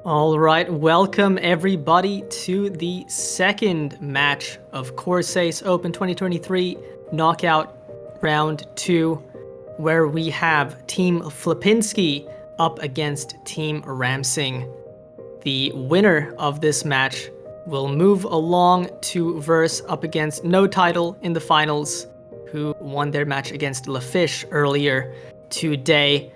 All right, welcome everybody to the second match of Corsace Open 2023 Knockout Round 2, where we have Team FLOPINSKI up against Team RAMSING. The winner of this match will move along to verse up against No Title in the finals, who won their match against LaFish earlier today.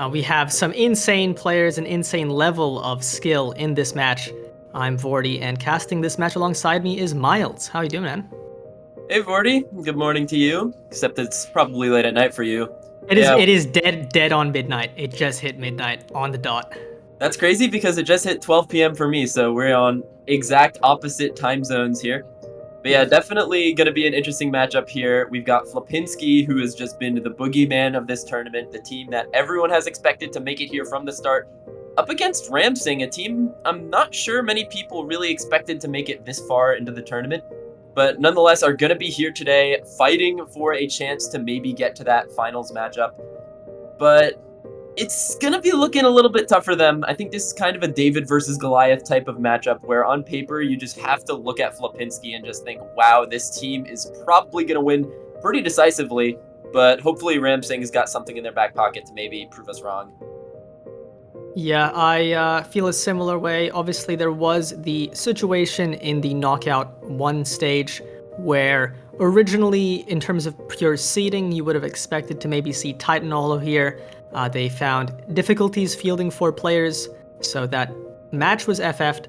We have some insane players, an insane level of skill in this match. I'm Vordy, and casting this match alongside me is Miles. How you doing, man? Hey Vordy, good morning to you, except it's probably late at night for you. It is dead on midnight. It just hit midnight on the dot. That's crazy because it just hit 12 p.m. for me, so we're on exact opposite time zones here. But yeah, definitely going to be an interesting matchup here. We've got FLOPINSKI, who has just been the boogeyman of this tournament, the team that everyone has expected to make it here from the start, up against RAMSING, a team I'm not sure many people really expected to make it this far into the tournament, but nonetheless are going to be here today fighting for a chance to maybe get to that finals matchup. But it's going to be looking a little bit tough for them. I think this is kind of a David versus Goliath type of matchup where on paper you just have to look at FLOPINSKI and just think, wow, this team is probably going to win pretty decisively, but hopefully RAMSING has got something in their back pocket to maybe prove us wrong. Yeah, I feel a similar way. Obviously, there was the situation in the Knockout 1 stage where originally, in terms of pure seeding, you would have expected to maybe see Titan Hollow here. They found difficulties fielding 4 players, so that match was FF'd,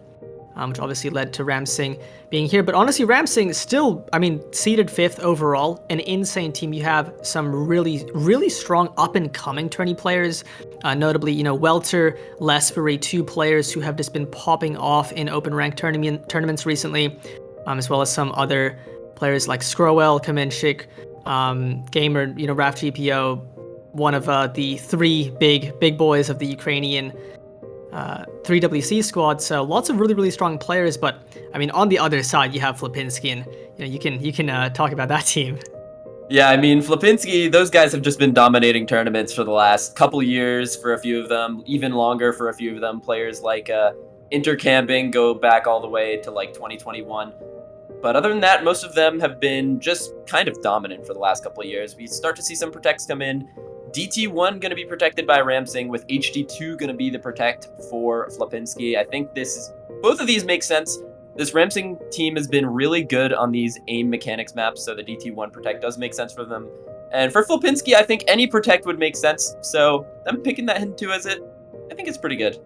which obviously led to RAMSING being here. But honestly, RAMSING is still, seeded 5th overall, an insane team. You have some really strong up-and-coming tourney players, notably, Welter, Lesbury, 2 players who have just been popping off in open rank tournaments recently, as well as some other players like Scrowell, Kamenchik, Gamer, Raf GPO, one of the 3 big boys of the Ukrainian 3WC squad. So lots of really strong players, but on the other side you have FLOPINSKI, and you can talk about that team. Yeah, FLOPINSKI, those guys have just been dominating tournaments for the last couple years for a few of them, even longer for a few of them. Players like Intercamping go back all the way to like 2021. But other than that, most of them have been just kind of dominant for the last couple of years. We start to see some protects come in. DT1 going to be protected by RAMSING, with HD2 going to be the protect for FLOPINSKI. I think both of these make sense. This RAMSING team has been really good on these aim mechanics maps, so the DT1 protect does make sense for them. And for FLOPINSKI, I think any protect would make sense, so I'm picking that into as it. I think it's pretty good.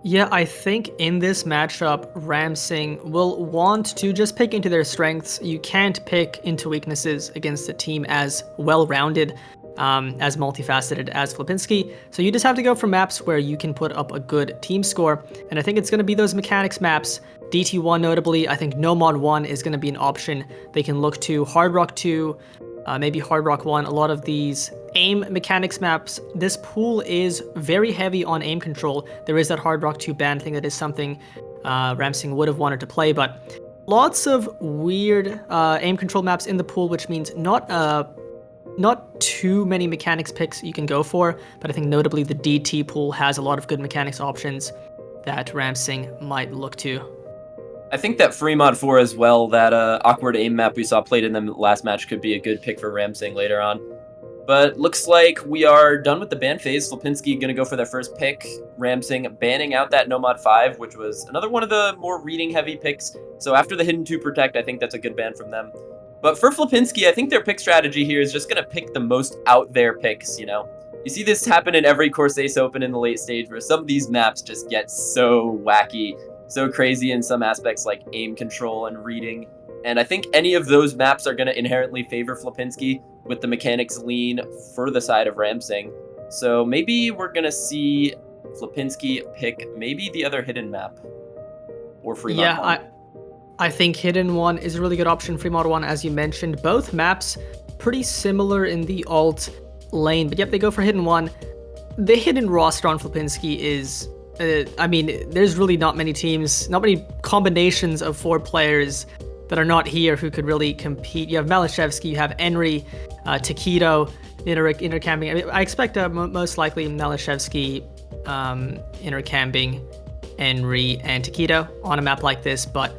Yeah, I think in this matchup, RAMSING will want to just pick into their strengths. You can't pick into weaknesses against a team as well-rounded, as multifaceted as FLOPINSKI. So you just have to go for maps where you can put up a good team score. And I think it's going to be those mechanics maps. DT1 notably, I think No Mod 1 is going to be an option they can look to. Hard Rock 2, maybe Hard Rock 1, a lot of these aim mechanics maps. This pool is very heavy on aim control. There is that Hard Rock 2 ban. I think that is something RAMSING would have wanted to play, but lots of weird aim control maps in the pool, which means not too many mechanics picks you can go for, but I think notably the DT pool has a lot of good mechanics options that RAMSING might look to. I think that Free Mod 4 as well, that awkward aim map we saw played in the last match, could be a good pick for RAMSING later on. But looks like we are done with the ban phase. FLOPINSKI going to go for their first pick. RAMSING banning out that No Mod 5, which was another one of the more reading-heavy picks. So after the Hidden 2 Protect, I think that's a good ban from them. But for FLOPINSKI, I think their pick strategy here is just going to pick the most out-there picks, You see this happen in every Corsace Open in the late stage, where some of these maps just get so wacky, so crazy in some aspects like aim control and reading. And I think any of those maps are going to inherently favor FLOPINSKI, with the mechanics lean for the side of RAMSING. So maybe we're going to see FLOPINSKI pick maybe the other hidden map, or Free Mod 1. I think Hidden 1 is a really good option. Free Mod 1, as you mentioned. Both maps pretty similar in the alt lane, but yep, they go for Hidden 1. The hidden roster on FLOPINSKI is, there's really not many teams, not many combinations of 4 players that are not here who could really compete. You have Malashevsky, you have Enri, Taquito, Intercamping. I expect most likely Malashevsky intercambing Henry and Taquito on a map like this, but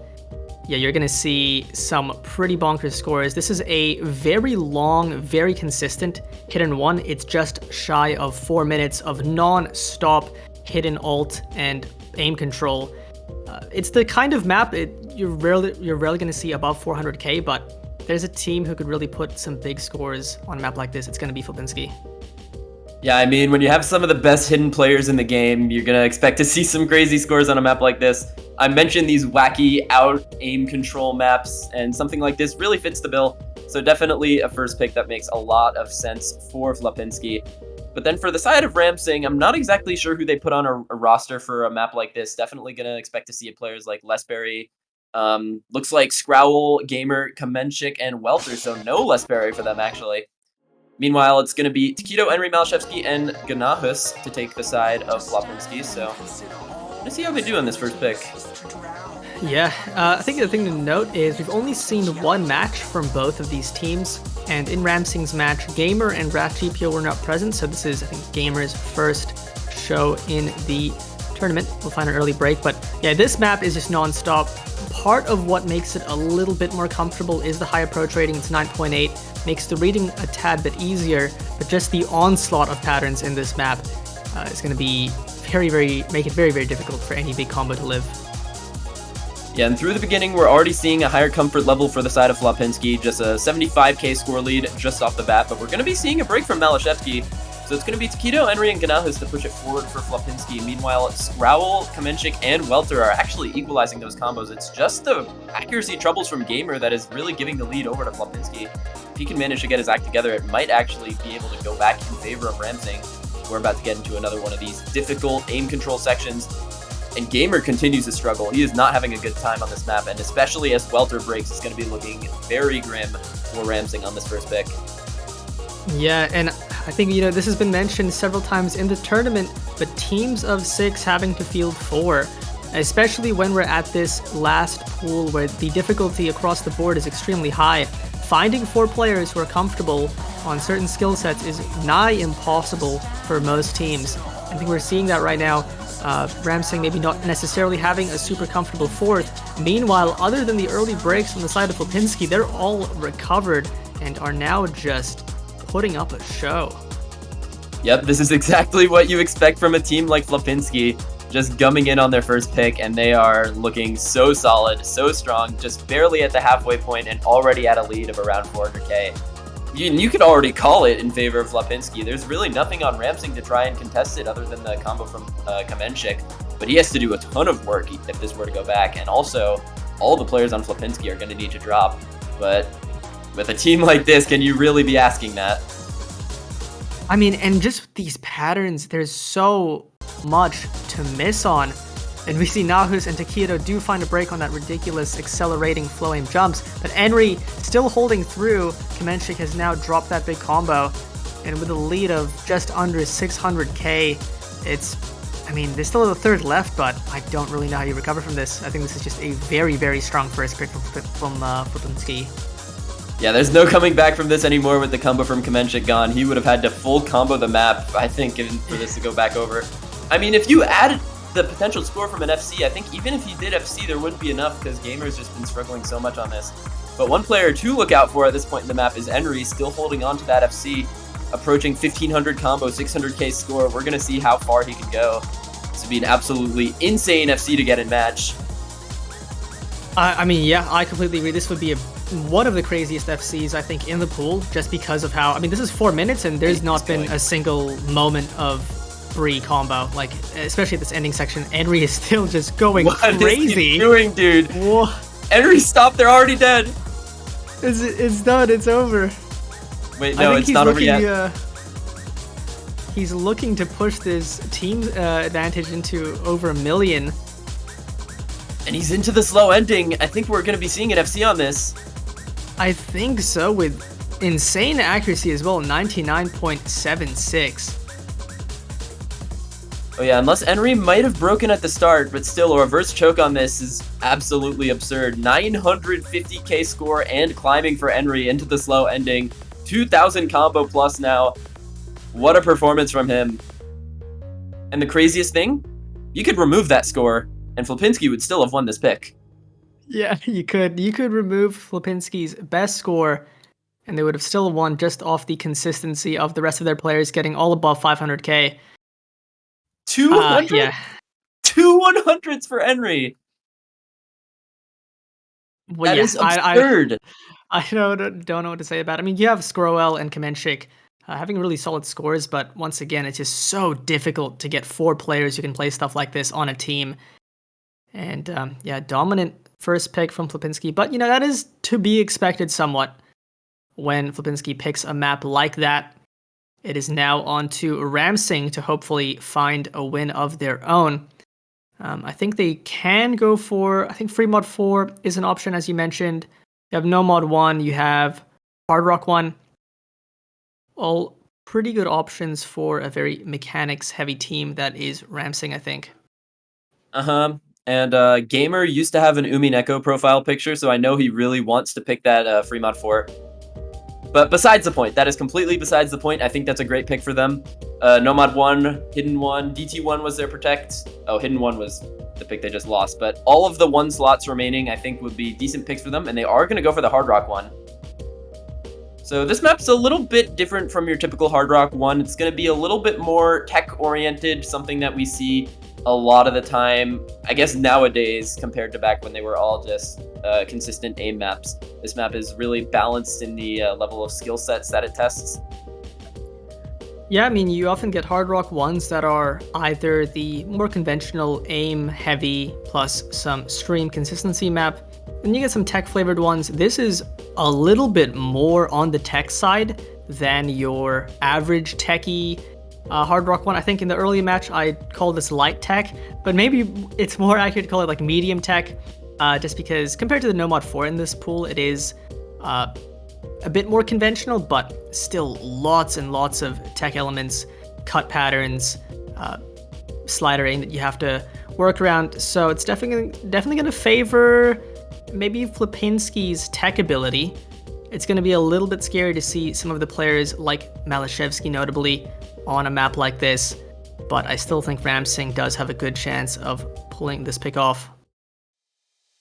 yeah, you're gonna see some pretty bonkers scores. This is a very long, very consistent hidden one. It's just shy of 4 minutes of non-stop hidden ult and aim control. It's the kind of map you're rarely gonna see above 400k, but there's a team who could really put some big scores on a map like this. It's gonna be FLOPINSKI. Yeah, I mean, when you have some of the best hidden players in the game, you're going to expect to see some crazy scores on a map like this. I mentioned these wacky out-aim control maps, and something like this really fits the bill. So definitely a first pick that makes a lot of sense for FLOPINSKI. But then for the side of RAMSING, I'm not exactly sure who they put on a roster for a map like this. Definitely going to expect to see players like Lesberry. Looks like Scrowl, Gamer, Kamenchik, and Welter, so no Lesberry for them, actually. Meanwhile, it's going to be Taquito, Henry, Malashevsky, and Ganahus to take the side of FLOPINSKI, so let's see how they do on this first pick. Yeah, I think the thing to note is we've only seen one match from both of these teams, and in RAMSING's match, Gamer and RATGPO were not present, so this is, I think, Gamer's first show in the tournament. We'll find an early break, but yeah, this map is just non-stop. Part of what makes it a little bit more comfortable is the high approach rating. It's 9.8, makes the reading a tad bit easier, but just the onslaught of patterns in this map is going to be make it very, very difficult for any big combo to live. Yeah, and through the beginning, we're already seeing a higher comfort level for the side of FLOPINSKI, just a 75k score lead just off the bat, but we're going to be seeing a break from Malashevsky. So it's going to be Taquito, Henry, and Ganahus to push it forward for FLOPINSKI. Meanwhile, Scrowl, Kamenchik, and Welter are actually equalizing those combos. It's just the accuracy troubles from Gamer that is really giving the lead over to FLOPINSKI. If he can manage to get his act together, it might actually be able to go back in favor of RAMSING. We're about to get into another one of these difficult aim control sections. And Gamer continues to struggle. He is not having a good time on this map, and especially as Welter breaks, it's going to be looking very grim for RAMSING on this first pick. Yeah, and I think, this has been mentioned several times in the tournament, but teams of 6 having to field 4, especially when we're at this last pool where the difficulty across the board is extremely high. Finding 4 players who are comfortable on certain skill sets is nigh impossible for most teams. I think we're seeing that right now. RAMSING maybe not necessarily having a super comfortable 4th. Meanwhile, other than the early breaks from the side of FLOPINSKI, they're all recovered and are now just putting up a show. Yep, this is exactly what you expect from a team like FLOPINSKI, just gumming in on their first pick, and they are looking so solid, so strong, just barely at the halfway point and already at a lead of around 400k. You could already call it in favor of FLOPINSKI. There's really nothing on RAMSING to try and contest it other than the combo from Kamenchik, but he has to do a ton of work if this were to go back, and also all the players on FLOPINSKI are going to need to drop, but with a team like this, can you really be asking that? I mean, and just these patterns, there's so much to miss on. And we see Nahus and Taquito do find a break on that ridiculous accelerating flow aim jumps, but Henry still holding through. Kamenchik has now dropped that big combo, and with a lead of just under 600k, there's still a third left, but I don't really know how you recover from this. I think this is just a very, very strong first pick from FLOPINSKI. Yeah, there's no coming back from this anymore with the combo from Kamenchik gone. He would have had to full combo the map, I think, for this to go back over. I mean, if you added the potential score from an FC, I think even if he did FC, there wouldn't be enough because Gamer's just been struggling so much on this. But one player to look out for at this point in the map is Henry, still holding on to that FC, approaching 1500 combo, 600k score. We're going to see how far he can go. This would be an absolutely insane FC to get in match. I mean, yeah, I completely agree. This would be one of the craziest FCs, I think, in the pool, just because of how, this is 4 minutes and there's not been a single moment of free combo, like, especially at this ending section. Henry is still just going crazy. What is he doing, dude? Whoa. Henry, stop, they're already dead. It's done, it's over. Wait, no, it's not over yet. He's looking to push this team advantage into over 1 million. And he's into the slow ending. I think we're going to be seeing an FC on this. I think so, with insane accuracy as well, 99.76. Oh yeah, unless Henry might have broken at the start, but still a reverse choke on this is absolutely absurd. 950k score and climbing for Henry into the slow ending. 2000 combo plus now. What a performance from him. And the craziest thing, you could remove that score, and FLOPINSKI would still have won this pick. Yeah, you could. You could remove FLOPINSKI's best score, and they would have still won just off the consistency of the rest of their players getting all above 500k. 200? Yeah. 200s for Henry. Well, That yeah, is absurd. I don't know what to say about it. I mean, you have Scrowell and Kamenchik having really solid scores, but once again, it's just so difficult to get 4 players who can play stuff like this on a team. And yeah, dominant first pick from FLOPINSKI, but that is to be expected somewhat when FLOPINSKI picks a map like that. It is now on to RAMSING to hopefully find a win of their own. I think they can go for, I think Free Mod 4 is an option, as you mentioned. You have No Mod 1, you have Hard Rock 1. All pretty good options for a very mechanics-heavy team that is RAMSING, I think. Uh-huh. And Gamer used to have an Umineko profile picture, so I know he really wants to pick that Free Mod 4. But besides the point, that is completely besides the point. I think that's a great pick for them. Nomad 1, Hidden 1, DT1 was their protect. Oh, Hidden 1 was the pick they just lost. But all of the 1 slots remaining, I think, would be decent picks for them. And they are going to go for the Hard Rock 1. So this map's a little bit different from your typical Hard Rock 1. It's going to be a little bit more tech-oriented, something that we see a lot of the time, I guess nowadays, compared to back when they were all just consistent aim maps. This map is really balanced in the level of skill sets that it tests. Yeah, I mean, you often get Hard Rock 1s that are either the more conventional aim-heavy plus some stream consistency map, and you get some tech-flavored ones. This is a little bit more on the tech side than your average techie Hard Rock 1. I think in the early match I called this light tech, but maybe it's more accurate to call it like medium tech, just because compared to the No Mod 4 in this pool, it is a bit more conventional, but still lots and lots of tech elements, cut patterns, slider aim that you have to work around. So it's definitely going to favor maybe FLOPINSKI's tech ability. It's going to be a little bit scary to see some of the players like Malashevsky notably on a map like this, but I still think RAMSING does have a good chance of pulling this pick off.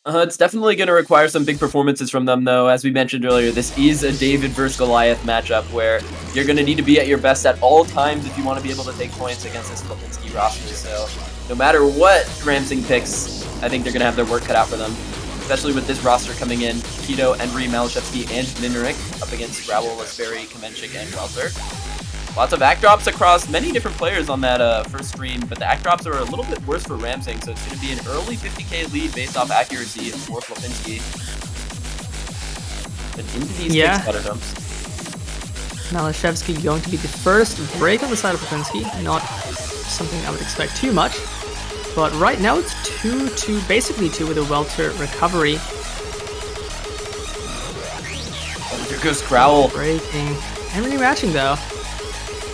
It's definitely going to require some big performances from them, though. As we mentioned earlier, this is a David versus Goliath matchup where you're going to need to be at your best at all times if you want to be able to take points against this FLOPINSKI roster. So no matter what RAMSING picks, I think they're going to have their work cut out for them, especially with this roster coming in. Keto, Enry, Malashevsky, and Nineric up against Growl, Lesberry, Kamenchik, and Welter. Lots of act drops across many different players on that first screen, but the act drops are a little bit worse for RAMSING, so it's going to be an early 50k lead based off accuracy for FLOPINSKI. But into these big sputter dumps. Malashevsky going to be the first break on the side of FLOPINSKI, not something I would expect too much. But right now it's 2-2, basically 2 with a Welter recovery. Oh, there goes Growl. Breaking and rematching though.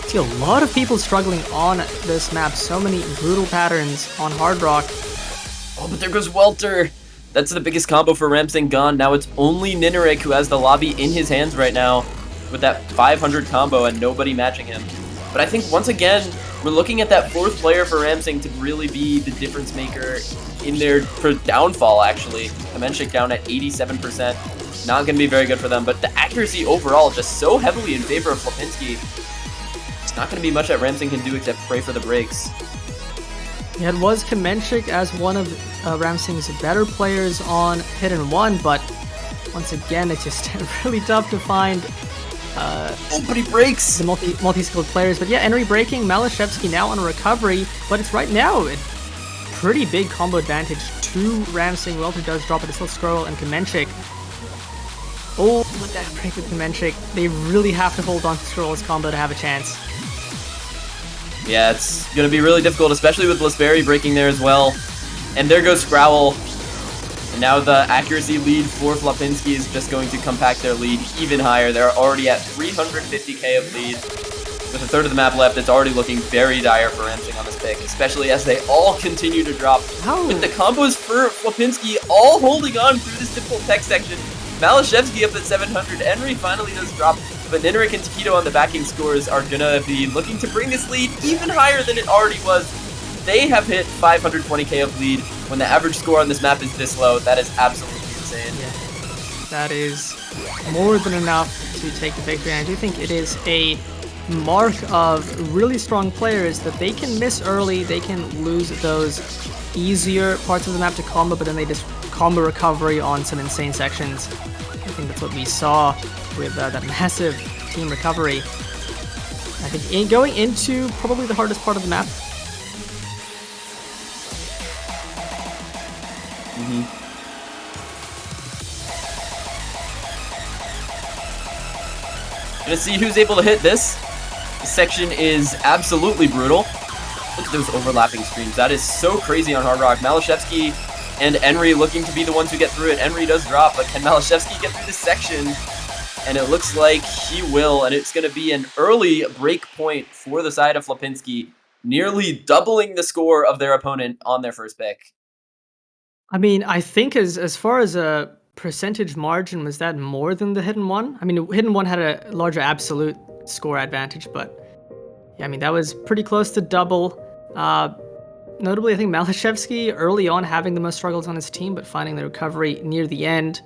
See a lot of people struggling on this map. So many brutal patterns on Hard Rock. Oh, but there goes Welter. That's the biggest combo for RAMSING gone. Now it's only Nineric who has the lobby in his hands right now with that 500 combo and nobody matching him. But I think once again, we're looking at that 4th player for RAMSING to really be the difference maker in their downfall, actually. Kamenchik down at 87%. Not going to be very good for them, but the accuracy overall just so heavily in favor of FLOPINSKI. It's not going to be much that RAMSING can do except pray for the breaks. Yeah, it was Kamenchik as one of RAMSING's better players on Hidden 1, but once again, it's just really tough to find oh, but he breaks! The multi-skilled players. But yeah, Enry breaking, Malashevsky now on a recovery, but it's right now a pretty big combo advantage to RAMSING. Welter does drop it, it's still Scroll and Kamenchik. Oh, with that break with Kamenchik, they really have to hold on to Scroll's combo to have a chance. Yeah, it's going to be really difficult, especially with Lesberry breaking there as well. And there goes Growl. And now the accuracy lead for FLOPINSKI is just going to compact their lead even higher. They're already at 350k of lead. With a third of the map left, it's already looking very dire for RAMSING on this pick, especially as they all continue to drop. Oh. With the combos for FLOPINSKI all holding on through this difficult tech section. Malashevsky up at 700, Enry finally does drop, but Nineric and Takedo on the backing scores are gonna be looking to bring this lead even higher than it already was. they have hit 520k of lead when the average score on this map is this low. That is absolutely insane. Yeah, that is more than enough to take the victory. And I do think it is a mark of really strong players that they can miss early, they can lose those easier parts of the map to combo, but then they just combo recovery on some insane sections. I think that's what we saw with that massive team recovery. I think going into probably the hardest part of the map. Gonna see who's able to hit this. This section is absolutely brutal. Look at those overlapping streams. That is so crazy on Hard Rock. Malashevsky and Enri looking to be the ones who get through it. Enri does drop, but can Malashevsky get through this section? And it looks like he will, and it's going to be an early break point for the side of FLOPINSKI, nearly doubling the score of their opponent on their first pick. I mean, I think as far as a percentage margin, was that more than the Hidden One? I mean, Hidden One had a larger absolute score advantage, but yeah, I mean, that was pretty close to double. Notably, I think Malashevsky early on having the most struggles on his team, but finding the recovery near the end.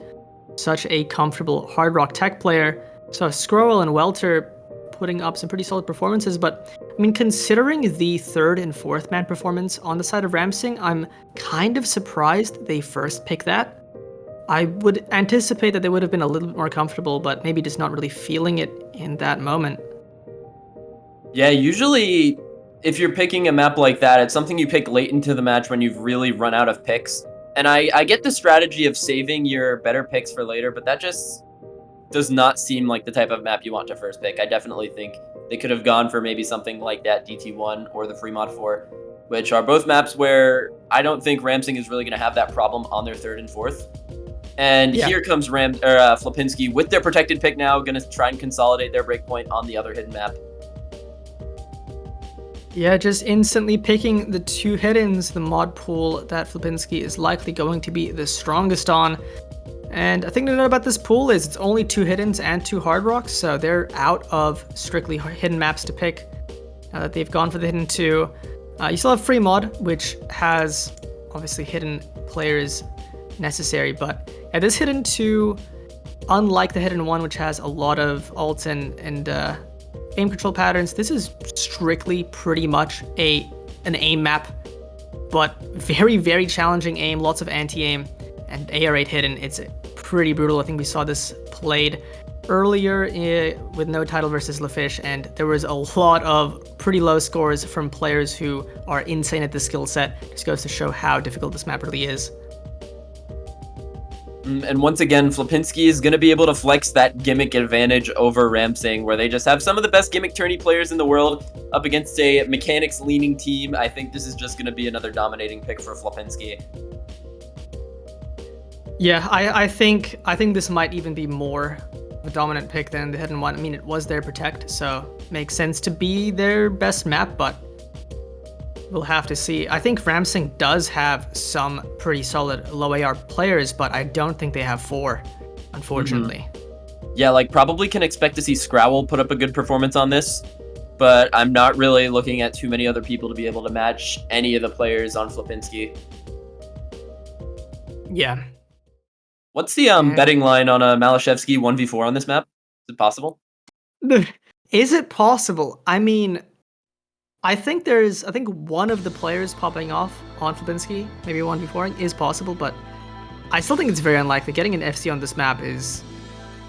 Such a comfortable Hard Rock tech player. So Scroll and Welter putting up some pretty solid performances, but I mean, considering the third and fourth man performance on the side of RAMSING, I'm kind of surprised they first picked that. I would anticipate that they would have been a little bit more comfortable, but maybe just not really feeling it in that moment. Yeah, usually if you're picking a map like that, it's something you pick late into the match when you've really run out of picks. And I get the strategy of saving your better picks for later, but that just does not seem like the type of map you want to first pick. I definitely think they could have gone for maybe something like that DT1 or the Free Mod 4, which are both maps where I don't think RAMSING is really going to have that problem on their third and fourth. And here comes FLOPINSKI with their protected pick now, going to try and consolidate their breakpoint on the other hidden map. Yeah, just instantly picking the two hidden, the mod pool that FLOPINSKI is likely going to be the strongest on. And I think to know about this pool is it's only two hidden and two Hard Rocks, so they're out of strictly hidden maps to pick. Now that they've gone for the hidden two. You still have Free Mod, which has obviously hidden players necessary, but yeah, this hidden two, unlike the hidden one, which has a lot of ult and aim control patterns, this is strictly pretty much an aim map, but very, very challenging aim, lots of anti-aim, and AR8 hidden. It's pretty brutal. I think we saw this played earlier with No Title versus LaFish, and there was a lot of pretty low scores from players who are insane at the skill set. Just goes to show how difficult this map really is. And once again, FLOPINSKI is going to be able to flex that gimmick advantage over RAMSING, where they just have some of the best gimmick tourney players in the world up against a mechanics-leaning team. I think this is just going to be another dominating pick for FLOPINSKI. Yeah, I think this might even be more of a dominant pick than the hidden one. I mean, it was their protect, so it makes sense to be their best map, but we'll have to see. I think RAMSING does have some pretty solid low AR players, but I don't think they have four, unfortunately. Yeah, like probably can expect to see Scrowl put up a good performance on this, but I'm not really looking at too many other people to be able to match any of the players on FLOPINSKI. Yeah. What's the betting line on a Malashevsky 1v4 on this map? Is it possible? Is it possible? I mean, I think one of the players popping off on FLOPINSKI, maybe 1v4, is possible, but I still think it's very unlikely. Getting an FC on this map is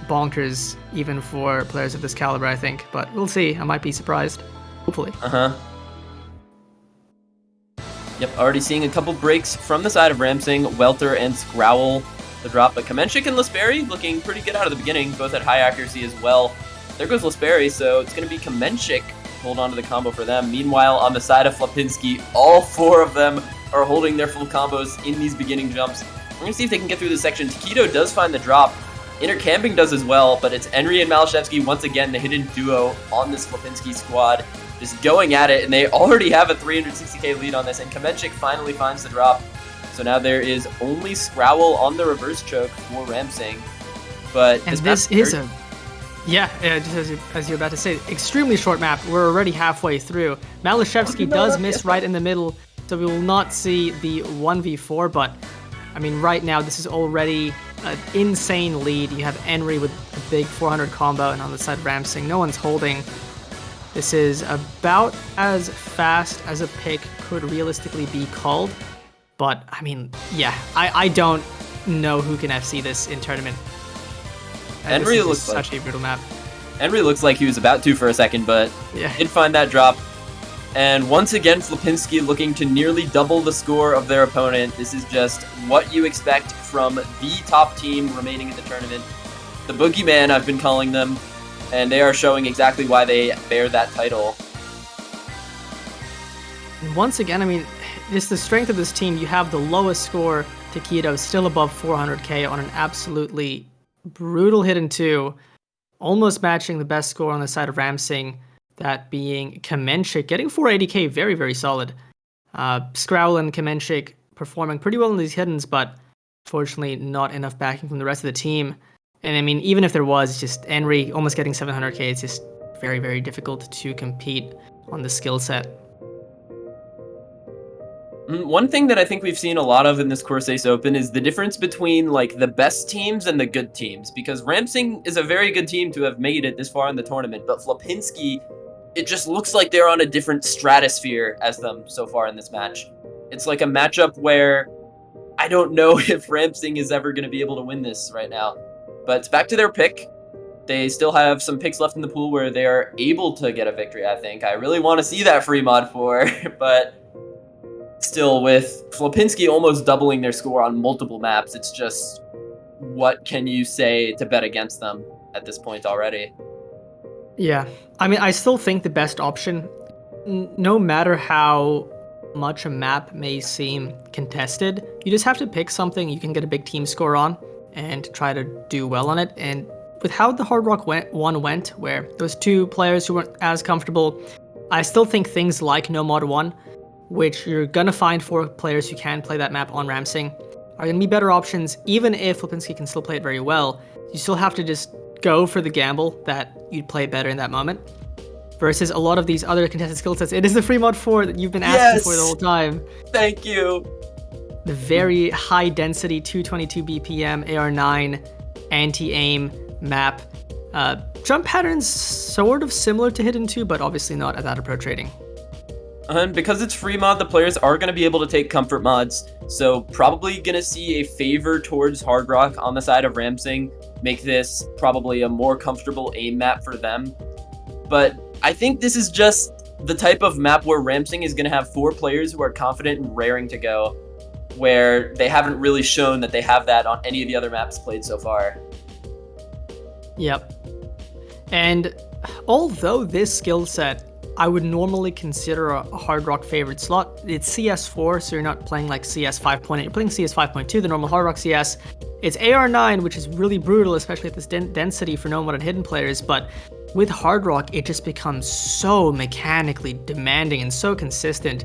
bonkers, even for players of this caliber, I think. But we'll see. I might be surprised. Hopefully. Yep, already seeing a couple breaks from the side of RAMSING, Welter and Scrowl the drop, but Kamenchik and Lasperi looking pretty good out of the beginning, both at high accuracy as well. There goes Lasperi, so it's going to be Kamenchik hold on to the combo for them. Meanwhile, on the side of FLOPINSKI, all four of them are holding their full combos in these beginning jumps. We're going to see if they can get through this section. Taquito does find the drop. Inner Camping does as well, but it's Enri and Malashevsky once again, the hidden duo on this FLOPINSKI squad, just going at it, and they already have a 360k lead on this, and Kamenchik finally finds the drop. So now there is only Scrowl on the reverse choke for RAMSING. But and this is just as you're about to say, extremely short map. We're already halfway through. Malashevsky does miss right in the middle. So we will not see the 1v4, but I mean, right now, this is already an insane lead. You have Henry with a big 400 combo, and on the side, RAMSING. No one's holding. This is about as fast as a pick could realistically be called. But, I mean, yeah, I don't know who can FC this in tournament. Henry looks such a brutal map. Henry looks like he was about to for a second, but Yeah. did find that drop. And once again, FLOPINSKI looking to nearly double the score of their opponent. This is just what you expect from the top team remaining in the tournament. The Boogeyman, I've been calling them, and they are showing exactly why they bear that title. And once again, I mean, just the strength of this team. You have the lowest score, Takedo, still above 400k on an absolutely brutal hidden 2, almost matching the best score on the side of RAMSING. That being Kamenchik, getting 480k, very, very solid. Skrowl and Kamenchik performing pretty well in these hiddens, but fortunately not enough backing from the rest of the team. And I mean, even if there was, it's just Henry almost getting 700k, it's just very, very difficult to compete on the skill set. One thing that I think we've seen a lot of in this Corsace Open is the difference between like the best teams and the good teams, because RAMSING is a very good team to have made it this far in the tournament, but FLOPINSKI, it just looks like they're on a different stratosphere as them so far in this match. It's like a matchup where I don't know if RAMSING is ever going to be able to win this right now. But it's back to their pick. They still have some picks left in the pool where they are able to get a victory, I think. I really want to see that free mod 4, but still, with FLOPINSKI almost doubling their score on multiple maps, it's just, what can you say to bet against them at this point already? Yeah, I mean, I still think the best option, no matter how much a map may seem contested, you just have to pick something you can get a big team score on and try to do well on it. And with how the Hard Rock one went, where those 2 players who weren't as comfortable, I still think things like No Mod 1, which you're gonna find 4 players who can play that map on RAMSING, are gonna be better options. Even if FLOPINSKI can still play it very well, you still have to just go for the gamble that you'd play better in that moment. Versus a lot of these other contested skill sets, it is the free mod 4 that you've been asking for the whole time. Thank you. The very high density 222 BPM AR9 anti-aim map. Jump patterns sort of similar to Hidden 2, but obviously not at that approach rating. And because it's free mod, the players are going to be able to take comfort mods, so probably going to see a favor towards Hard Rock on the side of RAMSING, make this probably a more comfortable aim map for them. But I think this is just the type of map where RAMSING is going to have 4 players who are confident and raring to go, where they haven't really shown that they have that on any of the other maps played so far. Yep. And although this skill set I would normally consider a Hard Rock favorite slot, it's CS4, so you're not playing like CS 5.8, you're playing CS 5.2, the normal Hard Rock CS. It's AR9, which is really brutal, especially at this density for no-mod and hidden players, but with Hard Rock, it just becomes so mechanically demanding and so consistent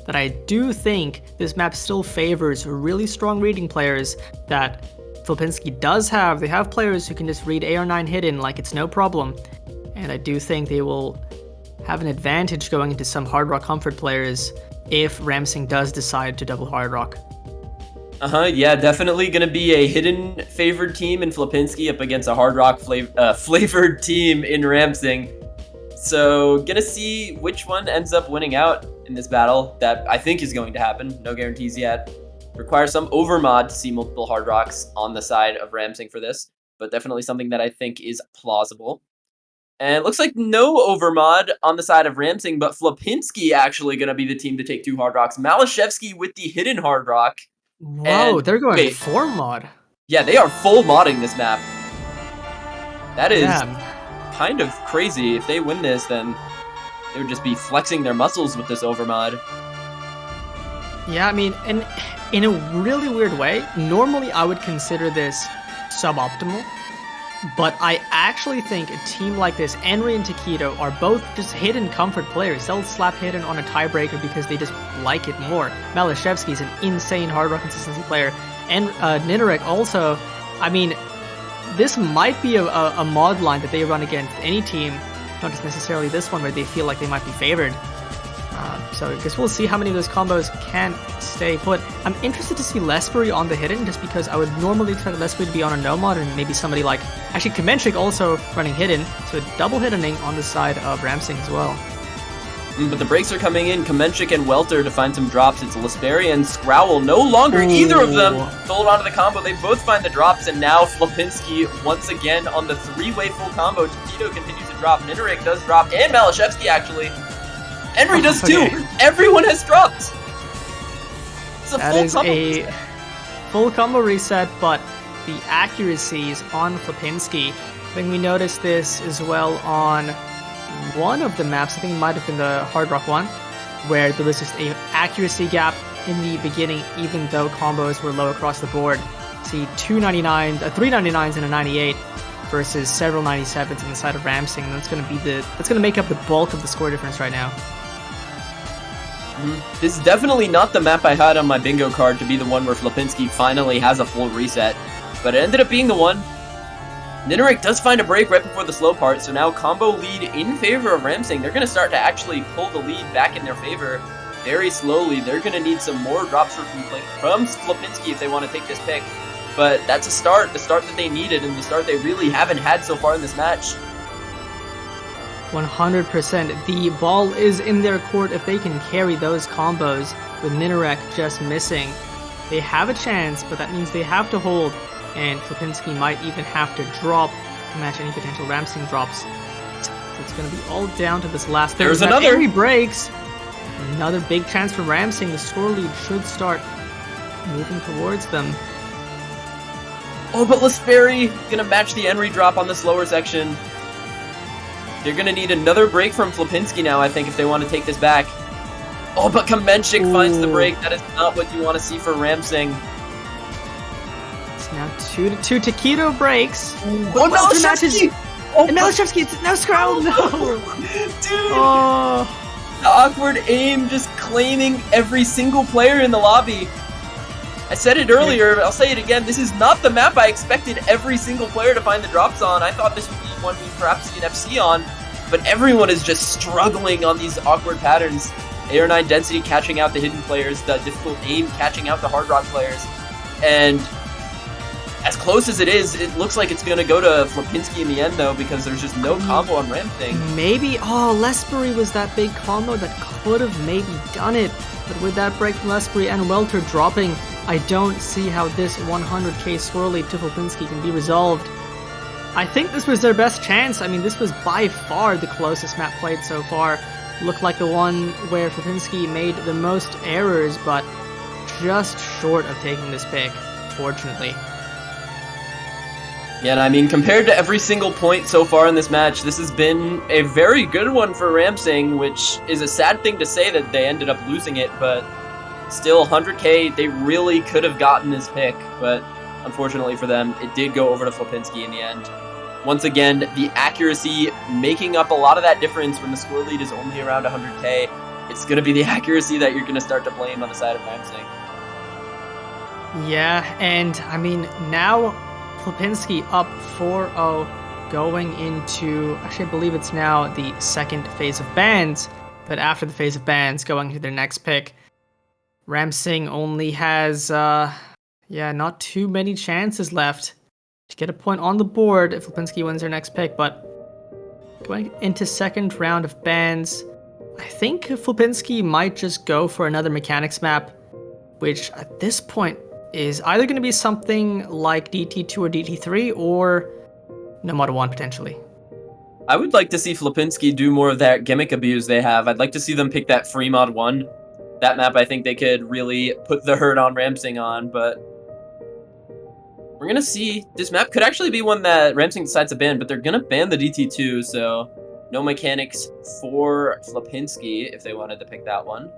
that I do think this map still favors really strong reading players that FLOPINSKI does have. They have players who can just read AR9 hidden like it's no problem, and I do think they will have an advantage going into some Hard Rock comfort players if RAMSING does decide to double Hard Rock. Yeah, definitely going to be a hidden favored team in FLOPINSKI up against a Hard Rock flavored team in RAMSING. So, gonna see which one ends up winning out in this battle. That I think is going to happen. No guarantees yet. Requires some overmod to see multiple Hard Rocks on the side of RAMSING for this, but definitely something that I think is plausible. And it looks like no overmod on the side of RAMSING, but FLOPINSKI actually going to be the team to take 2 Hard Rocks. Malashevsky with the hidden Hard Rock. Whoa, and, they're going 4 mod. Yeah, they are full modding this map. That is Yeah. kind of crazy. If they win this, then they would just be flexing their muscles with this overmod. Yeah, I mean, and in a really weird way, normally I would consider this suboptimal. But I actually think a team like this, Henry and Takedo, are both just hidden comfort players. They'll slap hidden on a tiebreaker because they just like it more. Malashevsky is an insane Hard Rock consistency player. And Ninarek also, I mean, this might be a mod line that they run against any team, not just necessarily this one where they feel like they might be favored. So I guess we'll see how many of those combos can stay put. I'm interested to see Lesbury on the hidden, just because I would normally expect Lesbury to be on a Nomad, and maybe somebody like, actually Kamenchik also running hidden, so double hiddening on the side of RAMSING as well. But the breaks are coming in. Kamenchik and Welter to find some drops. It's Lesbury and Scrowl. No longer either of them hold on to the combo. They both find the drops, and now FLOPINSKI once again on the three-way full combo. Tito continues to drop. Ninarik does drop, and Malashevsky actually. Henry does too. Everyone has dropped. It's a full combo reset. Full combo reset, but the accuracies on FLOPINSKI. I think we noticed this as well on one of the maps. I think it might have been the Hard Rock one, where there was just a accuracy gap in the beginning, even though combos were low across the board. See 299s, 399s, and a 98 versus several 97s on the side of RAMSING. That's going to make up the bulk of the score difference right now. This is definitely not the map I had on my bingo card to be the one where FLOPINSKI finally has a full reset, but it ended up being the one. Ninarik does find a break right before the slow part, so now combo lead in favor of RAMSING. They're going to start to actually pull the lead back in their favor very slowly. They're going to need some more drops from FLOPINSKI if they want to take this pick, but that's a start, the start that they needed, and the start they really haven't had so far in this match. 100%. The ball is in their court. If they can carry those combos with Ninarik just missing, they have a chance, but that means they have to hold, and FLOPINSKI might even have to drop to match any potential RAMSING drops. So it's going to be all down to this last third. There's another. Henry breaks. Another big chance for RAMSING. The score lead should start moving towards them. Oh, but Lesbury going to match the Henry drop on this lower section. They're going to need another break from FLOPINSKI now, I think, if they want to take this back. Oh, but Kamenchik finds the break. That is not what you want to see for RAMSING. It's now 2-2. Taquito breaks. Oh, Malashevsky! And Malashevsky, it's now Scrowl. No! Dude! Oh. The awkward aim just claiming every single player in the lobby. I said it earlier, but I'll say it again. This is not the map I expected every single player to find the drops on. I thought this would be one we perhaps see an FC on, but everyone is just struggling on these awkward patterns. AR9 density catching out the hidden players, the difficult aim catching out the hard rock players, and as close as it is, it looks like it's going to go to FLOPINSKI in the end, though, because there's just no combo on RAMSING. Maybe, Lesbury was that big combo that could have maybe done it, but with that break from Lesbury and Welter dropping, I don't see how this 100k score lead to FLOPINSKI can be resolved. I think this was their best chance. I mean, this was by far the closest map played so far. Looked like the one where FLOPINSKI made the most errors, but just short of taking this pick, fortunately. Yeah, and I mean, compared to every single point so far in this match, this has been a very good one for RAMSING, which is a sad thing to say that they ended up losing it, but still, 100k, they really could have gotten this pick, but unfortunately for them, it did go over to FLOPINSKI in the end. Once again, the accuracy making up a lot of that difference when the score lead is only around 100k. It's going to be the accuracy that you're going to start to blame on the side of RAMSING. Yeah, and I mean, now FLOPINSKI up 4-0 going into, actually I believe it's now the second phase of bans, but after the phase of bans going to their next pick, RAMSING only has, not too many chances left to get a point on the board if FLOPINSKI wins their next pick, but going into second round of bans, I think FLOPINSKI might just go for another mechanics map, which at this point is either going to be something like DT2 or DT3 or Nomad 1 potentially. I would like to see FLOPINSKI do more of that gimmick abuse they have. I'd like to see them pick that free mod 1. That map I think they could really put the hurt on RAMSING on, but we're going to see. This map could actually be one that RAMSING decides to ban, but they're going to ban the DT2, so no mechanics for FLOPINSKI if they wanted to pick that one.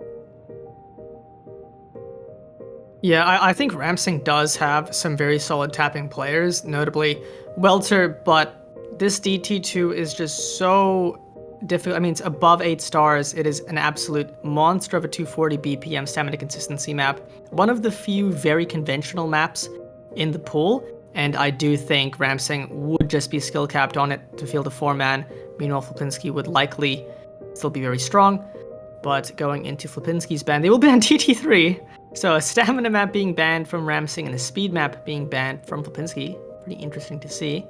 Yeah, I think RAMSING does have some very solid tapping players, notably Welter, but this DT2 is just so difficult. I mean, it's above 8 stars. It is an absolute monster of a 240 BPM stamina consistency map. One of the few very conventional maps in the pool, and I do think RAMSING would just be skill capped on it to field a 4-man. Meanwhile, FLOPINSKI would likely still be very strong. but going into FLOPINSKI's ban, they will ban TT3. So a stamina map being banned from RAMSING and a speed map being banned from FLOPINSKI. Pretty interesting to see.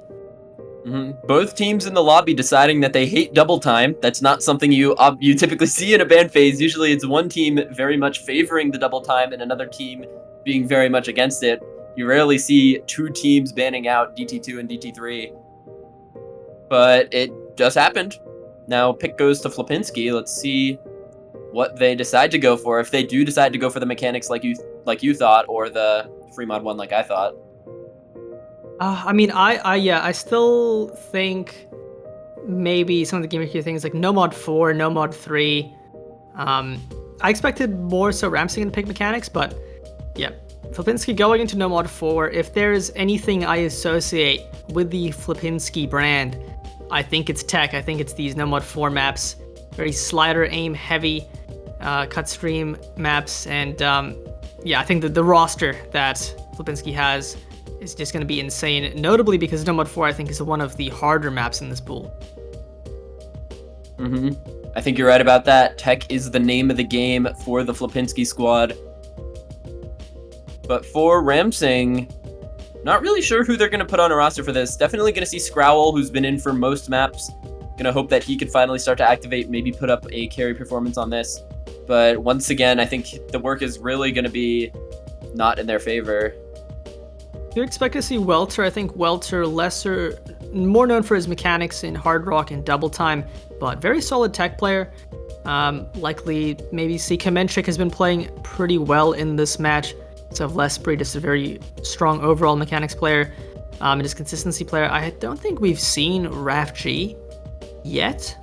Both teams in the lobby deciding that they hate double time. That's not something you typically see in a ban phase. Usually it's one team very much favoring the double time and another team being very much against it. You rarely see two teams banning out DT2 and DT3. But it just happened. Now pick goes to FLOPINSKI. Let's see what they decide to go for. If they do decide to go for the mechanics like you thought, or the free mod one like I thought. I mean, I still think maybe some of the gimmicky things like no mod 4, no mod 3. I expected more so RAMSING and pick mechanics, but yeah. FLOPINSKI going into no mod 4, if there's anything I associate with the FLOPINSKI brand, I think it's tech. I think it's these no mod 4 maps, very slider aim heavy cut stream maps, and yeah, I think that the roster that FLOPINSKI has is just going to be insane, notably because no mod 4 I think is one of the harder maps in this pool. I think you're right about that. Tech is the name of the game for the FLOPINSKI squad. But for RAMSING, not really sure who they're going to put on a roster for this. Definitely going to see Scrowell, who's been in for most maps. Going to hope that he could finally start to activate, maybe put up a carry performance on this. But once again, I think the work is really going to be not in their favor. Do you expect to see Welter? I think Welter more known for his mechanics in Hard Rock and Double Time, but very solid tech player. Likely maybe see Kamenchik has been playing pretty well in this match. So Lespri, just a very strong overall mechanics player, and his consistency player. I don't think we've seen Raf G yet.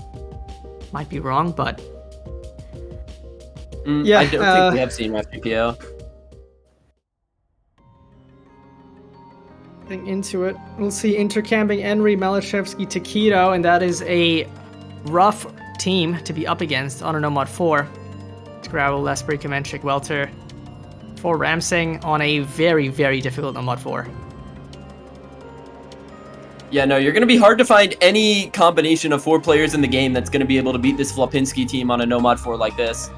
Might be wrong, but yeah, I don't think we have seen Raf GPO. Getting into it, we'll see intercamping Henry, Malashevsky, Taquito, and that is a rough team to be up against on a no mod 4. Scrabble, Lespri, Kamenchik, Welter. For RAMSING on a very, very difficult no mod 4. Yeah, no, you're going to be hard to find any combination of 4 players in the game that's going to be able to beat this FLOPINSKI team on a no mod 4 like this.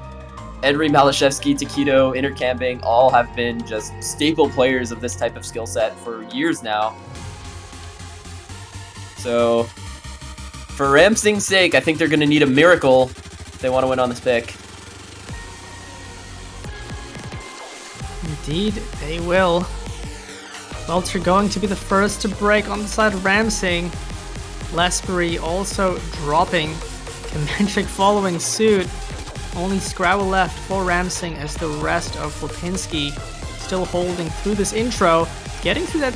Henry, Malashevsky, Taquito, intercamping all have been just staple players of this type of skill set for years now. So, for RAMSING's sake, I think they're going to need a miracle if they want to win on this pick. Indeed, they will. Welter going to be the first to break on the side of RAMSING. Lesperi also dropping. Kamenchik following suit. Only Scrabble left for RAMSING as the rest of FLOPINSKI still holding through this intro. Getting through that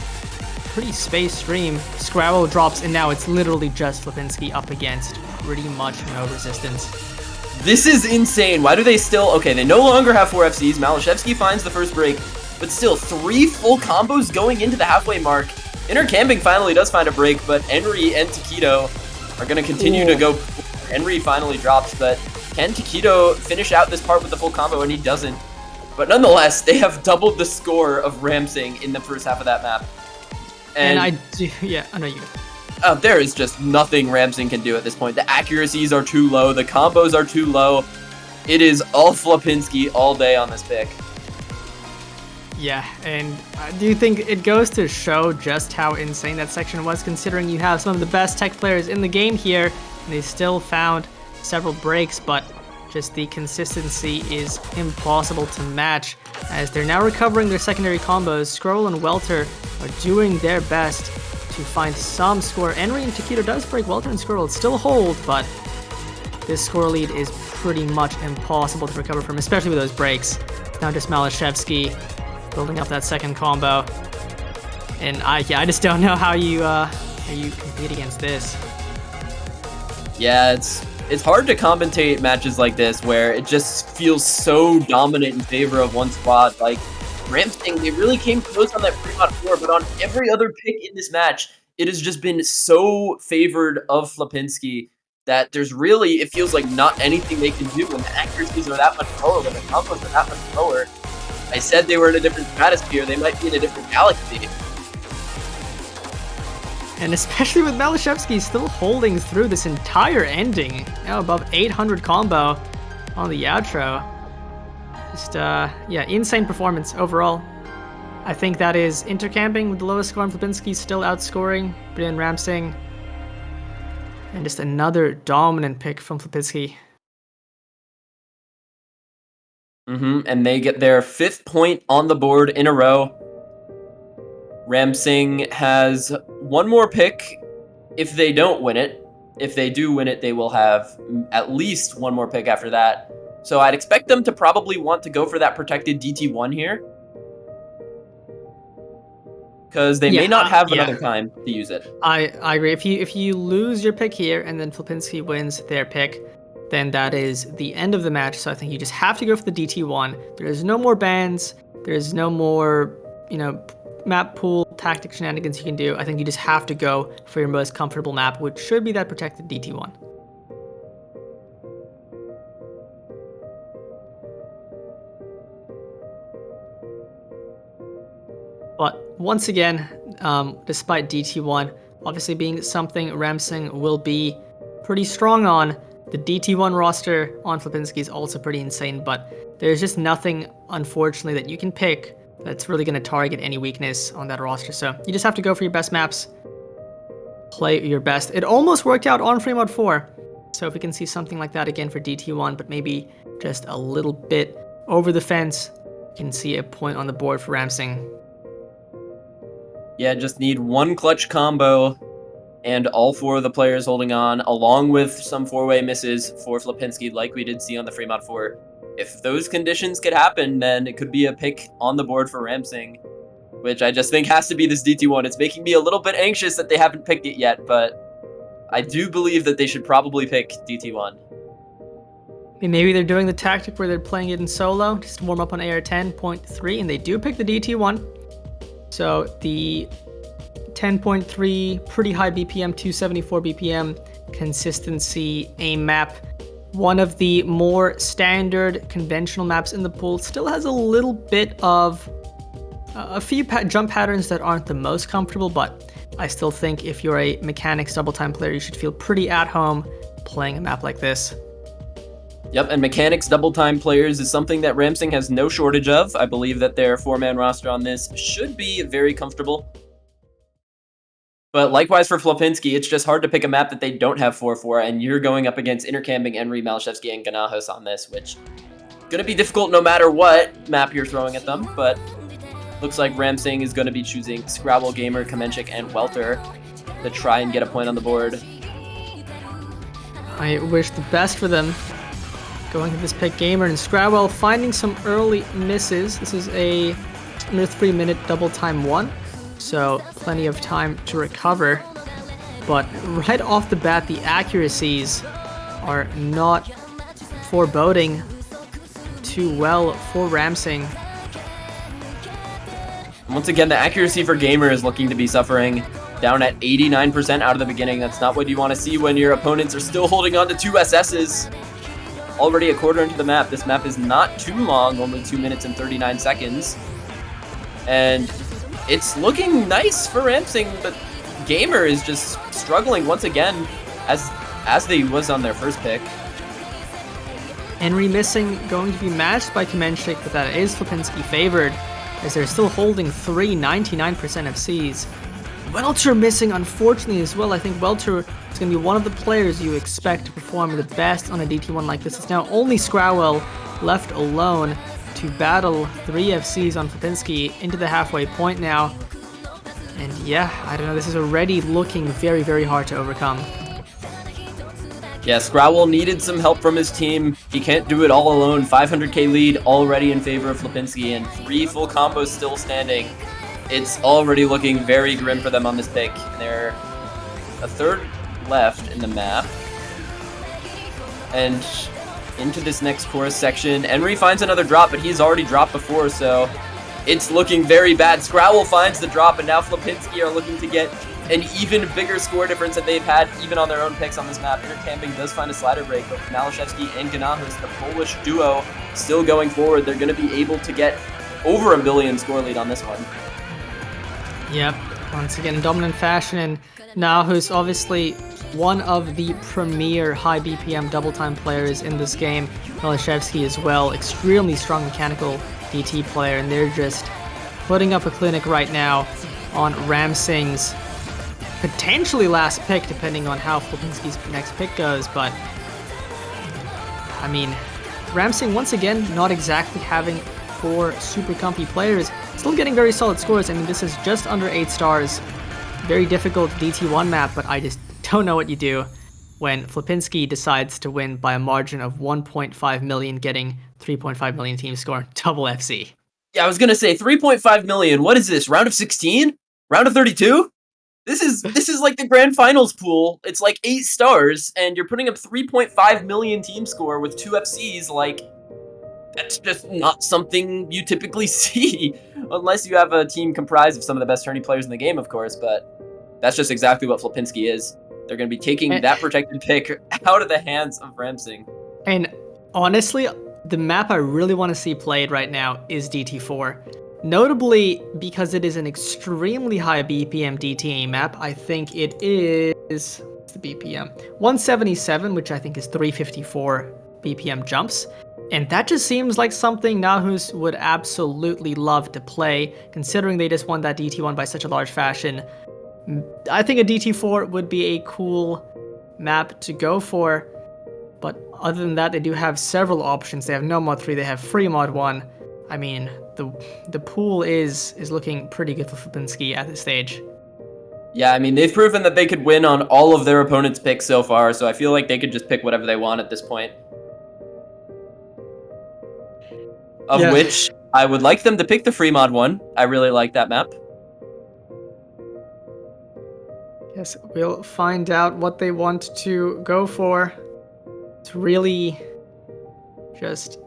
pretty spaced stream. Scrabble drops and now it's literally just FLOPINSKI up against pretty much no resistance. This is insane. Why do they still... Okay, they no longer have 4 FCs. Malashevsky finds the first break, but still 3 full combos going into the halfway mark. Intercamping finally does find a break, but Henry and Taquito are going to continue to go. Henry finally drops, but can Taquito finish out this part with the full combo? And he doesn't. But nonetheless, they have doubled the score of RAMSING in the first half of that map. And I do... Yeah, I know you... there is just nothing RAMSING can do at this point. The accuracies are too low. The combos are too low. It is all FLOPINSKI all day on this pick. Yeah, and do you think it goes to show just how insane that section was, considering you have some of the best tech players in the game here, and they still found several breaks, but just the consistency is impossible to match, as they're now recovering their secondary combos. Scroll and Welter are doing their best to find some score. Henry and Taquito does break. Welter and Scroll still hold, but this score lead is pretty much impossible to recover from, especially with those breaks. Now just Malashevsky building up that second combo, and I just don't know how you compete against this. Yeah, it's hard to commentate matches like this where it just feels so dominant in favor of one squad. Like RAMSING, they really came close on that pre-mod 4, but on every other pick in this match, it has just been so favored of FLOPINSKI that there's really, it feels like not anything they can do when the accuracies are that much lower, when the combos are that much lower. I said they were in a different stratosphere, they might be in a different galaxy. And especially with Malashevsky still holding through this entire ending, now above 800 combo on the outro. Just, yeah, insane performance overall. I think that is intercamping with the lowest score on FLOPINSKI, still outscoring Brian RAMSING. And just another dominant pick from FLOPINSKI. And they get their 5th point on the board in a row. RAMSING has one more pick if they don't win it. If they do win it, they will have at least one more pick after that. So I'd expect them to probably want to go for that protected DT1 here, because they may not have another time to use it. I agree. If you lose your pick here and then FLOPINSKI wins their pick, then that is the end of the match. So I think you just have to go for the DT1. There is no more bans. There's no more, map pool tactic shenanigans you can do. I think you just have to go for your most comfortable map, which should be that protected DT1. But once again, despite DT1 obviously being something RAMSING will be pretty strong on, the DT1 roster on FLOPINSKI is also pretty insane, but there's just nothing, unfortunately, that you can pick that's really going to target any weakness on that roster. So you just have to go for your best maps, play your best. It almost worked out on Free Mod 4. So if we can see something like that again for DT1, but maybe just a little bit over the fence, you can see a point on the board for RAMSING. Yeah, just need one clutch combo and all 4 of the players holding on, along with some 4-way misses for FLOPINSKI like we did see on the Free Mod 4. If those conditions could happen, then it could be a pick on the board for RAMSING, which I just think has to be this DT1. It's making me a little bit anxious that they haven't picked it yet, but I do believe that they should probably pick DT1. Maybe they're doing the tactic where they're playing it in solo, just warm up on AR 10.3, and they do pick the DT1. So the 10.3, pretty high BPM, 274 BPM, consistency, aim map. One of the more standard conventional maps in the pool, still has a little bit of a few jump patterns that aren't the most comfortable, but I still think if you're a mechanics double time player, you should feel pretty at home playing a map like this. Yep, and mechanics double time players is something that RAMSING has no shortage of. I believe that their 4-man roster on this should be very comfortable. But likewise for FLOPINSKI, it's just hard to pick a map that they don't have 4-4, and you're going up against Intercamping, Enry, Malashevsky, and Ganahos on this, which is going to be difficult no matter what map you're throwing at them, but looks like RAMSING is going to be choosing Scrabble, Gamer, Kamenchik, and Welter to try and get a point on the board. I wish the best for them going to this pick. Gamer and Scrabble finding some early misses. This is a under 3-minute double time 1. So plenty of time to recover, but right off the bat, the accuracies are not foreboding too well for RAMSING. Once again, the accuracy for Gamer is looking to be suffering, down at 89% out of the beginning. That's not what you want to see when your opponents are still holding on to 2 SSs. Already a quarter into the map. This map is not too long, only 2 minutes and 39 seconds. And it's looking nice for RAMSING, but Gamer is just struggling once again, as they was on their first pick. Enry missing, going to be matched by Kamenchik, but that is FLOPINSKI favored, as they're still holding 3 99% FCs. Welter missing, unfortunately, as well. I think Welter is going to be one of the players you expect to perform the best on a DT1 like this. It's now only Scrowell left alone to battle 3 FCs on FLOPINSKI into the halfway point now. And yeah, I don't know, this is already looking very, very hard to overcome. Yeah, Scrowell needed some help from his team. He can't do it all alone. 500k lead already in favor of FLOPINSKI, and 3 full combos still standing. It's already looking very grim for them on this pick. They're a third left in the map. And into this next chorus section, Enry finds another drop, but he's already dropped before, so it's looking very bad. Scrowell finds the drop, and now FLOPINSKI are looking to get an even bigger score difference that they've had even on their own picks on this map. Intercamping does find a slider break, but Malashevsky and Ganahos, the Polish duo, still going forward. They're going to be able to get over 1 billion score lead on this one. Yep, once again, dominant fashion, and now who's obviously one of the premier high BPM double time players in this game. Malashevsky as well, extremely strong mechanical DT player, and they're just putting up a clinic right now on RAMSING's potentially last pick, depending on how FLOPINSKI's next pick goes. But I mean, RAMSING once again not exactly having 4 super comfy players, still getting very solid scores. I mean, this is just under 8 stars. Very difficult DT1 map, but I just don't know what you do when FLOPINSKI decides to win by a margin of 1.5 million, getting 3.5 million team score, double FC. Yeah, I was gonna say 3.5 million. What is this? Round of 16? Round of 32? This is like the grand finals pool. It's like 8 stars, and you're putting up 3.5 million team score with 2 FCs. Like, that's just not something you typically see, unless you have a team comprised of some of the best tourney players in the game, of course. But that's just exactly what FLOPINSKI is. They're going to be taking that protected pick out of the hands of RAMSING. And honestly, the map I really want to see played right now is DT4. Notably, because it is an extremely high BPM DTA map. I think it is, what's the BPM? 177, which I think is 354 BPM jumps. And that just seems like something Nahus would absolutely love to play, considering they just won that DT1 by such a large fashion. I think a DT4 would be a cool map to go for. But other than that, they do have several options. They have no mod 3, they have free mod 1. I mean, the pool is looking pretty good for FLOPINSKI at this stage. Yeah, I mean, they've proven that they could win on all of their opponents' picks so far, so I feel like they could just pick whatever they want at this point. Of which, I would like them to pick the free mod 1. I really like that map. Yes, we'll find out what they want to go for. It's really just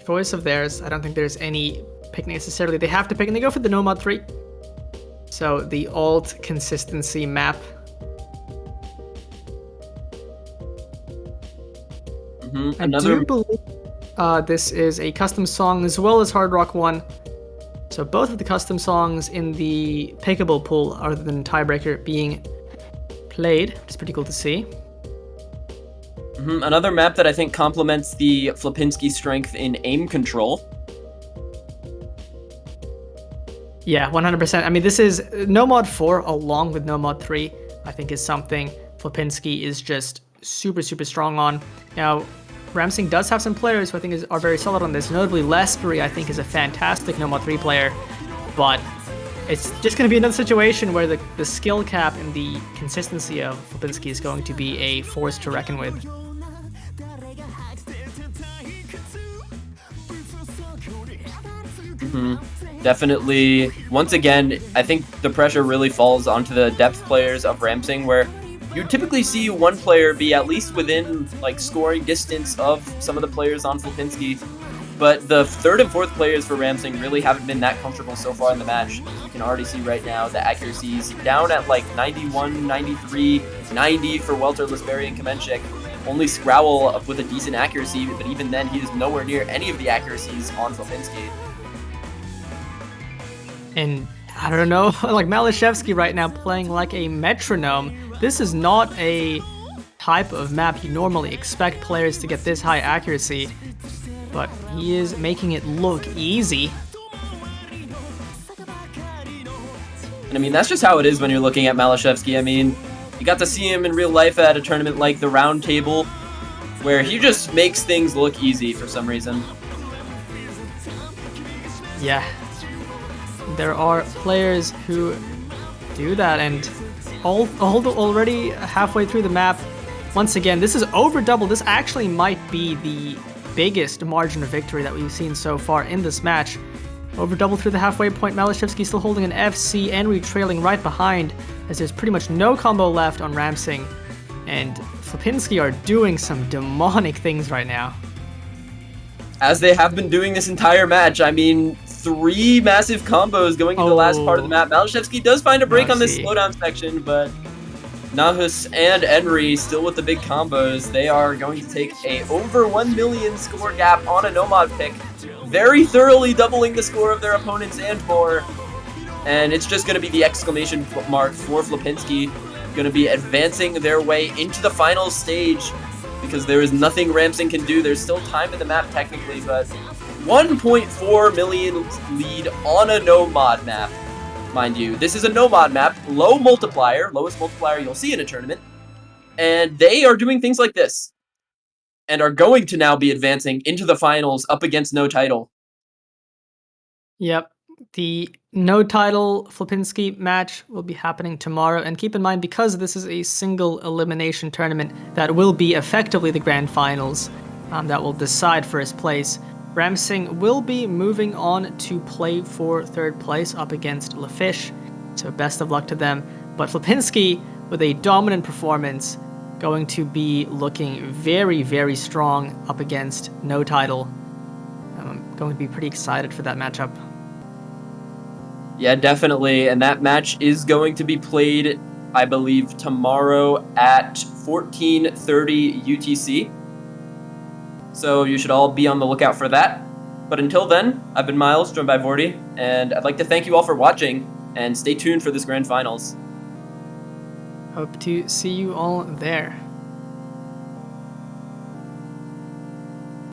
choice of theirs. I don't think there's any pick necessarily they have to pick, and they go for the no mod 3. So the alt consistency map. I do believe this is a custom song as well as Hard Rock 1. So both of the custom songs in the pickable pool, other than Tiebreaker, being played, which is pretty cool to see. Another map that I think complements the FLOPINSKI strength in aim control. Yeah, 100%. I mean, this is no mod 4 along with no mod 3, I think is something FLOPINSKI is just super, super strong on. Now, RAMSING does have some players who I think are very solid on this. Notably, Lesbury, I think, is a fantastic no mod 3 player, but it's just going to be another situation where the skill cap and the consistency of FLOPINSKI is going to be a force to reckon with. Definitely, once again, I think the pressure really falls onto the depth players of RAMSING, where you typically see one player be at least within like scoring distance of some of the players on FLOPINSKI, but the third and fourth players for RAMSING really haven't been that comfortable so far in the match. You can already see right now the accuracies down at like 91, 93, 90 for Welter, Lesbury, and Kamenchik. Only Scrowell up with a decent accuracy, but even then he is nowhere near any of the accuracies on FLOPINSKI. And I don't know, like Malashevsky right now playing like a metronome. This is not a type of map you normally expect players to get this high accuracy, but he is making it look easy. And I mean, that's just how it is when you're looking at Malashevsky. I mean, you got to see him in real life at a tournament like the Round Table, where he just makes things look easy for some reason. Yeah. There are players who do that, and already halfway through the map, once again, this is over double. This actually might be the biggest margin of victory that we've seen so far in this match. Over double through the halfway point, Malashevsky still holding an FC and trailing right behind, as there's pretty much no combo left on RAMSING, and FLOPINSKI are doing some demonic things right now. As they have been doing this entire match. I mean, 3 massive combos going into the last part of the map. Malashevsky does find a break on this slowdown section, but Nahus and Enri still with the big combos. They are going to take a over 1 million score gap on a no-mod pick, very thoroughly doubling the score of their opponents and more. And it's just going to be the exclamation mark for FLOPINSKI. going to be advancing their way into the final stage because there is nothing RAMSING can do. There's still time in the map technically, but 1.4 million lead on a no-mod map. Mind you, this is a no-mod map, low multiplier, lowest multiplier you'll see in a tournament, and they are doing things like this, and are going to now be advancing into the finals up against no title. Yep, the no title FLOPINSKI match will be happening tomorrow, and keep in mind, because this is a single elimination tournament that will be effectively the grand finals that will decide first place, RAMSING will be moving on to play for third place up against LaFish, so best of luck to them. But FLOPINSKI, with a dominant performance, going to be looking very, very strong up against no title. I'm going to be pretty excited for that matchup. Yeah, definitely, and that match is going to be played, I believe, tomorrow at 14:30 UTC. So you should all be on the lookout for that. But until then, I've been Miles, joined by Vorty, and I'd like to thank you all for watching, and stay tuned for this grand finals. Hope to see you all there.